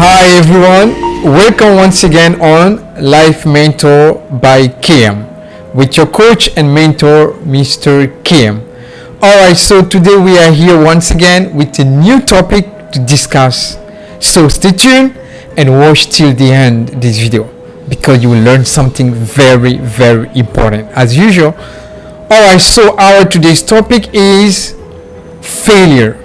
Hi everyone, welcome once again on Life Mentor by Kim with your coach and mentor Mr. Kim. Alright, so today we are here once again with a new topic to discuss. So stay tuned and watch till the end this video because you will learn something very important as usual. Alright, so our today's topic is failure.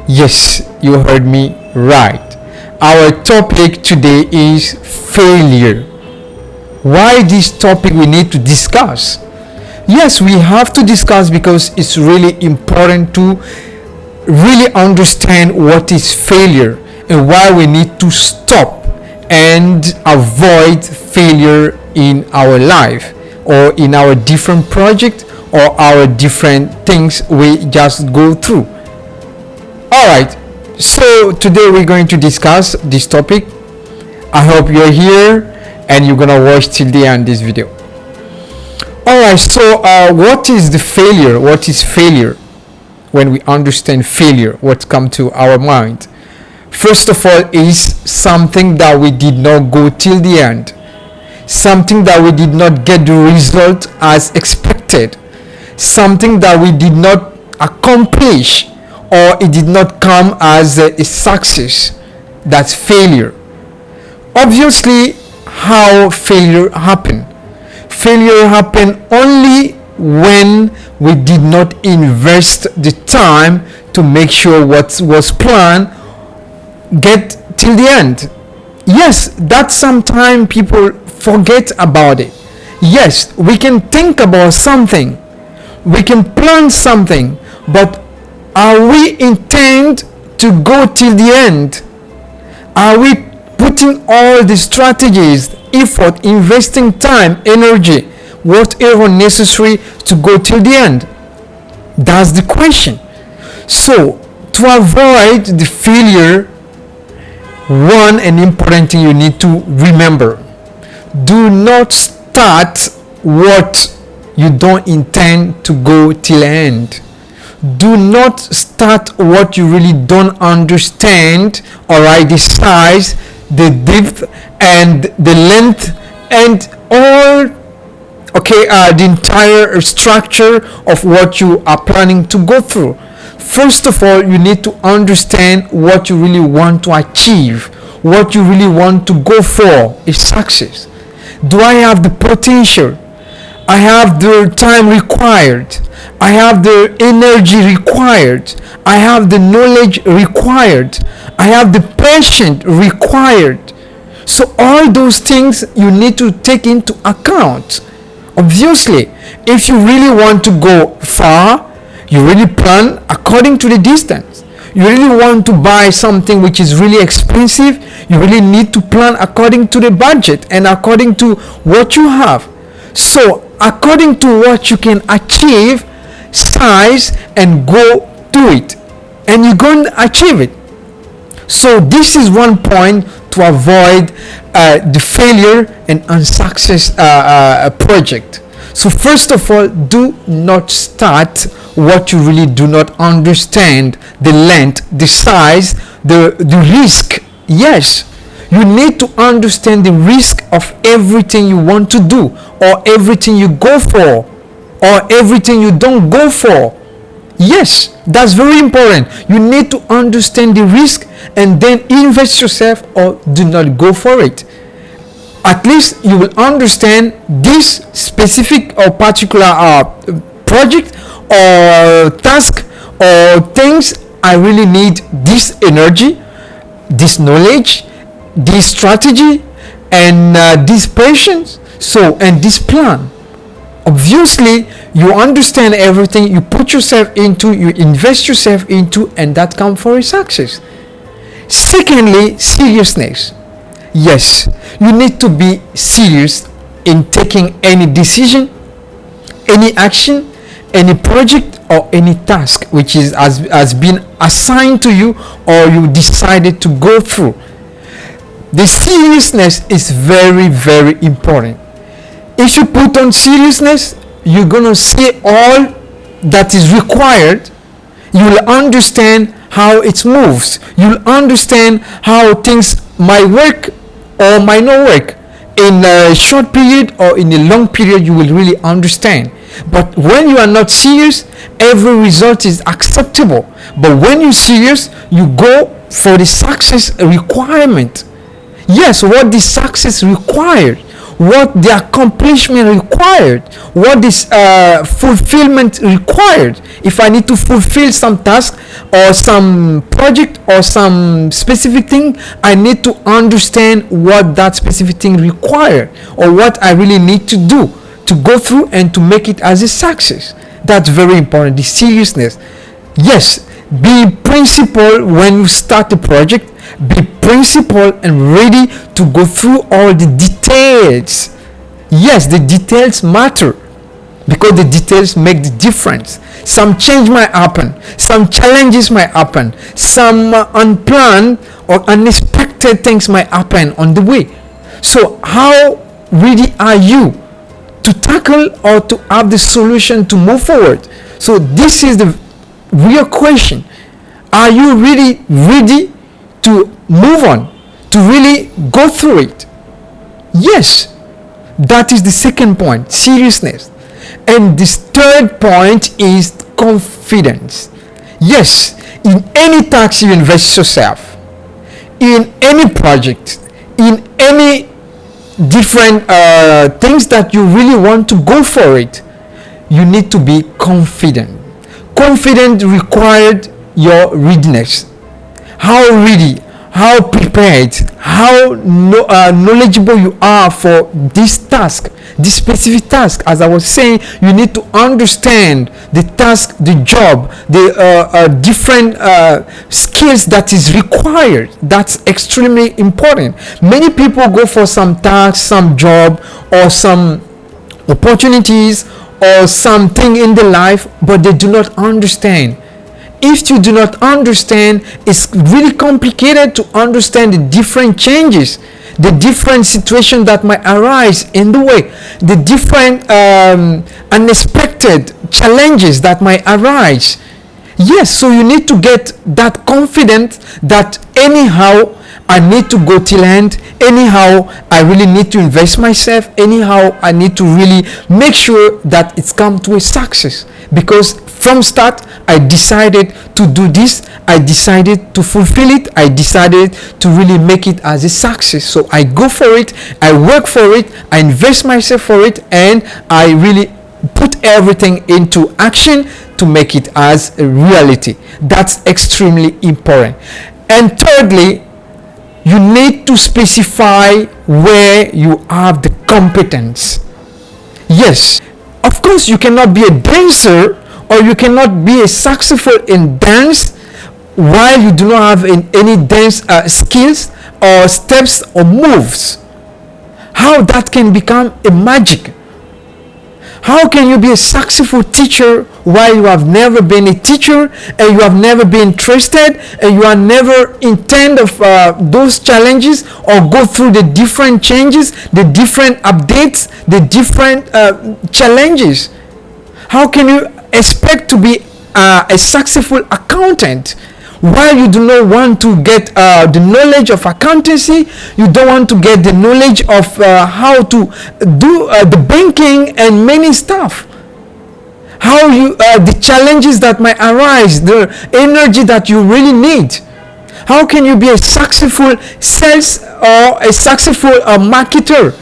Yes, you heard me right. Our topic today is failure. Why this topic we need to discuss? Yes, we have to discuss because it's really important to really understand what is failure and why we need to stop and avoid failure in our life or in our different project or our different things we just go through. Alright, so today we're going to discuss this topic. I hope you're here and you're gonna watch till the end this video. Alright, so what is the failure? What is failure? When we understand failure, what comes to our mind? First of all is something that we did not go till the end. Something that we did not get the result as expected. Something that we did not accomplish, or it did not come as a success. That's failure. Obviously, how failure happen? Failure happen only when we did not invest the time to make sure what was planned get till the end. Yes, that sometimes people forget about it. Yes, we can think about something, we can plan something, but are we intend to go till the end? Are we putting all the strategies, effort, investing time, energy, whatever necessary to go till the end? That's the question. So to avoid the failure, one and important thing you need to remember: do not start what you don't intend to go till the end. Do not start what you really don't understand. Alright, the size, the depth, and the length, and all the entire structure of what you are planning to go through. First of all, you need to understand what you really want to achieve, what you really want to go for is success. Do I have the potential? I have the time required. I have the energy required. I have the knowledge required. I have the passion required. So all those things you need to take into account. Obviously, if you really want to go far, you really plan according to the distance. You really want to buy something which is really expensive, you really need to plan according to the budget and according to what you have. So according to what you can achieve, size and go do it, and you're going to achieve it. So this is one point to avoid the failure and unsuccess project. So first of all, do not start what you really do not understand, the length, the size, the risk. Yes, you need to understand the risk of everything you want to do, or everything you go for, or everything you don't go for. Yes, that's very important. You need to understand the risk and then invest yourself or do not go for it. At least you will understand this specific or particular project or task or things. I really need this energy, this knowledge, this strategy, and this patience, and this plan. Obviously, you understand everything, you put yourself into, you invest yourself into, and that comes for a success. Secondly, seriousness. Yes, you need to be serious in taking any decision, any action, any project, or any task which has been assigned to you or you decided to go through. The seriousness is very important. If you put on seriousness, you're gonna see all that is required. You will understand how it moves. You'll understand how things might work or might not work. In a short period or in a long period, you will really understand. But when you are not serious, every result is acceptable. But when you're serious, you go for the success requirement. Yes, what the success required, what the accomplishment required, what this fulfillment required. If I need to fulfill some task or some project or some specific thing, I need to understand what that specific thing required or what I really need to do to go through and to make it as a success. That's very important, the seriousness. Yes, be principled when you start a project. Be principled and ready to go through all the details. Yes, the details matter because the details make the difference. Some change might happen, some challenges might happen, some unplanned or unexpected things might happen on the way. So how ready are you to tackle or to have the solution to move forward? So this is the real question. Are you really ready to move on, to really go through it? Yes, that is the second point, seriousness. And this third point is confidence. Yes, in any task you invest yourself, in any project, in any different things that you really want to go for it, you need to be confident. Confident required your readiness. How ready, how prepared, how knowledgeable you are for this task, this specific task. As I was saying, you need to understand the task, the job, the different skills that is required. That's extremely important. Many people go for some task, some job, or some opportunities, or something in their life, but they do not understand. If you do not understand, it's really complicated to understand the different changes, the different situations that might arise in the way, the different unexpected challenges that might arise. Yes, so you need to get that confidence that anyhow I need to go till end, anyhow I really need to invest myself, anyhow I need to really make sure that it's come to a success, because from start I decided to do this, I decided to fulfill it, I decided to really make it as a success. So I go for it, I work for it, I invest myself for it, and I really put everything into action to make it as a reality. That's extremely important. And thirdly, you need to specify where you have the competence. Yes, of course you cannot be a dancer or you cannot be a successful in dance while you do not have any dance skills or steps or moves. How that can become a magic? How can you be a successful teacher while you have never been a teacher and you have never been interested and you are never intend of those challenges or go through the different changes, the different updates, the different challenges? How can you expect to be a successful accountant while you do not want to get the knowledge of accountancy, you don't want to get the knowledge of how to do the banking and many stuff? How you the challenges that might arise, the energy that you really need? How can you be a successful sales or a successful marketer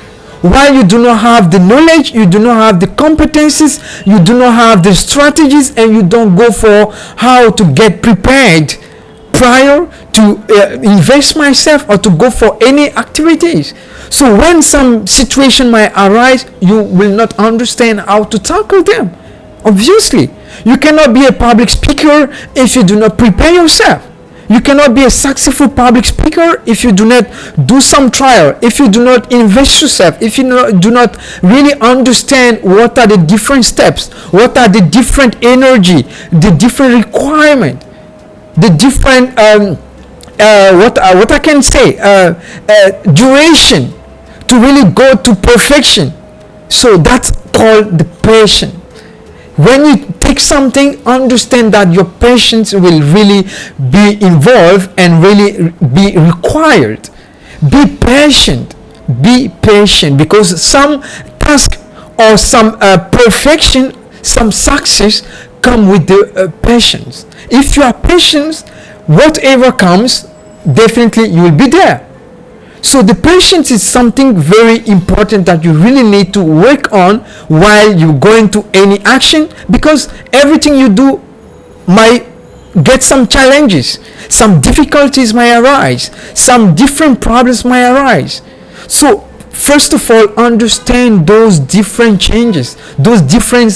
while you do not have the knowledge, you do not have the competencies, you do not have the strategies, and you don't go for how to get prepared prior to invest myself or to go for any activities? So when some situation might arise, you will not understand how to tackle them. Obviously, you cannot be a public speaker if you do not prepare yourself. You cannot be a successful public speaker if you do not do some trial, if you do not invest yourself, if you do not really understand what are the different steps, what are the different energy, the different requirement, the different what I can say duration to really go to perfection. So that's called the passion. When you take take something, understand that your patience will really be involved and really be required. Be patient. Be patient, because some task or some perfection, some success come with the patience. If you are patient, whatever comes, definitely you will be there. So the patience is something very important that you really need to work on while you go into any action, because everything you do might get some challenges, some difficulties may arise, some different problems may arise. So first of all, understand those different changes, those different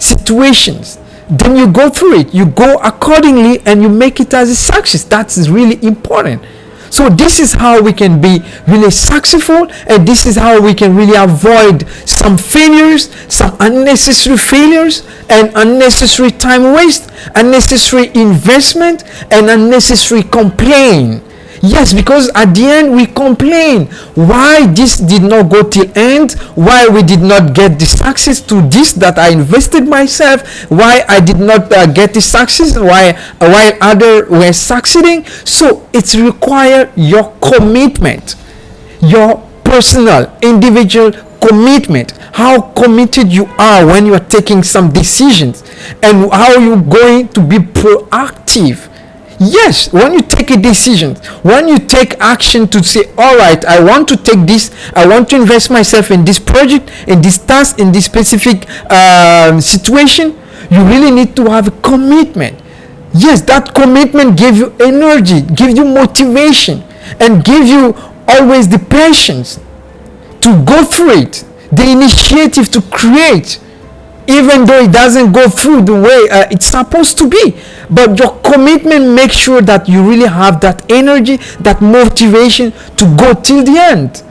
situations. Then you go through it, you go accordingly, and you make it as a success. That's really important. So this is how we can be really successful, and this is how we can really avoid some failures, some unnecessary failures, and unnecessary time waste, unnecessary investment, and unnecessary complaint. Yes, because at the end we complain why this did not go till end, why we did not get the success to this that I invested myself, why I did not get the success, while others were succeeding. So it's require your commitment, your personal, individual commitment, how committed you are when you are taking some decisions, and how you're going to be proactive. Yes, when you take a decision, when you take action to say, all right, I want to take this, I want to invest myself in this project, in this task, in this specific situation, you really need to have a commitment. Yes, that commitment gives you energy, gives you motivation, and gives you always the patience to go through it, the initiative to create, even though it doesn't go through the way it's supposed to be. But your commitment makes sure that you really have that energy, that motivation to go till the end.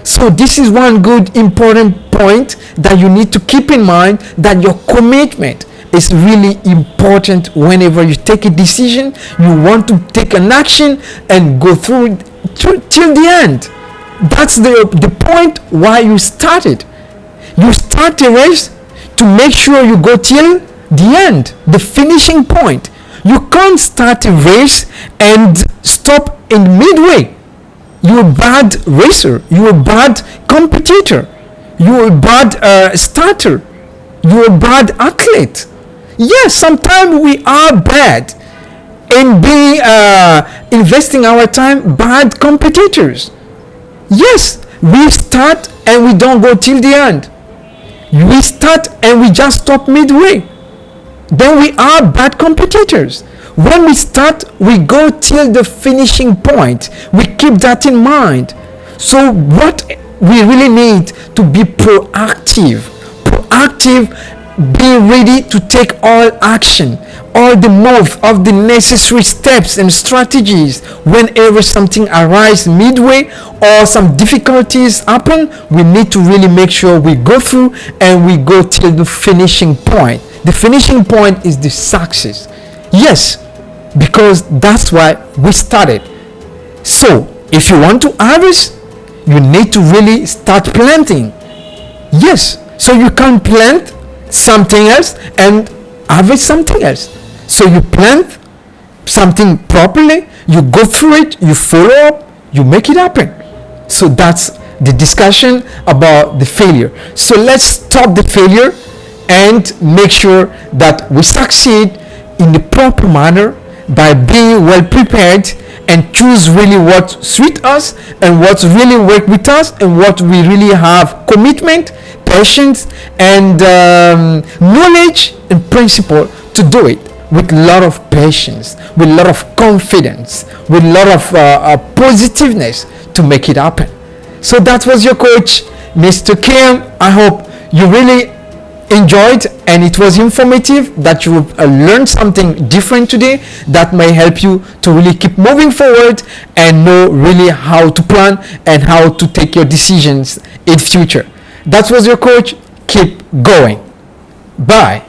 So this is one good important point that you need to keep in mind, that your commitment is really important whenever you take a decision, you want to take an action and go through it till the end. That's the point why you started. You start a race to make sure you go till the end, the finishing point. You can't start a race and stop in midway. You're a bad racer, you're a bad competitor, you're a bad starter, you're a bad athlete. Yes, sometimes we are bad in being investing our time, bad competitors. Yes, we start and we don't go till the end. We start and we just stop midway. Then we are bad competitors. When we start, we go till the finishing point. We keep that in mind. So what we really need to be proactive, be ready to take all action, all the move of the necessary steps and strategies whenever something arises midway or some difficulties happen. We need to really make sure we go through and we go till the finishing point. The finishing point is the success. Yes, because that's why we started. So if you want to harvest, you need to really start planting. Yes, so you can plant something else and harvest something else. So you plant something properly, you go through it, you follow up, you make it happen. So that's the discussion about the failure. So let's stop the failure and make sure that we succeed in the proper manner by being well prepared and choose really what suits us and what really work with us and what we really have commitment, patience, and knowledge and principle to do it with a lot of patience, with a lot of confidence, with a lot of positiveness to make it happen. So that was your coach, Mr. Kim. I hope you really enjoyed and it was informative, that you learned something different today that may help you to really keep moving forward and know really how to plan and how to take your decisions in future. That was your coach. Keep going. Bye.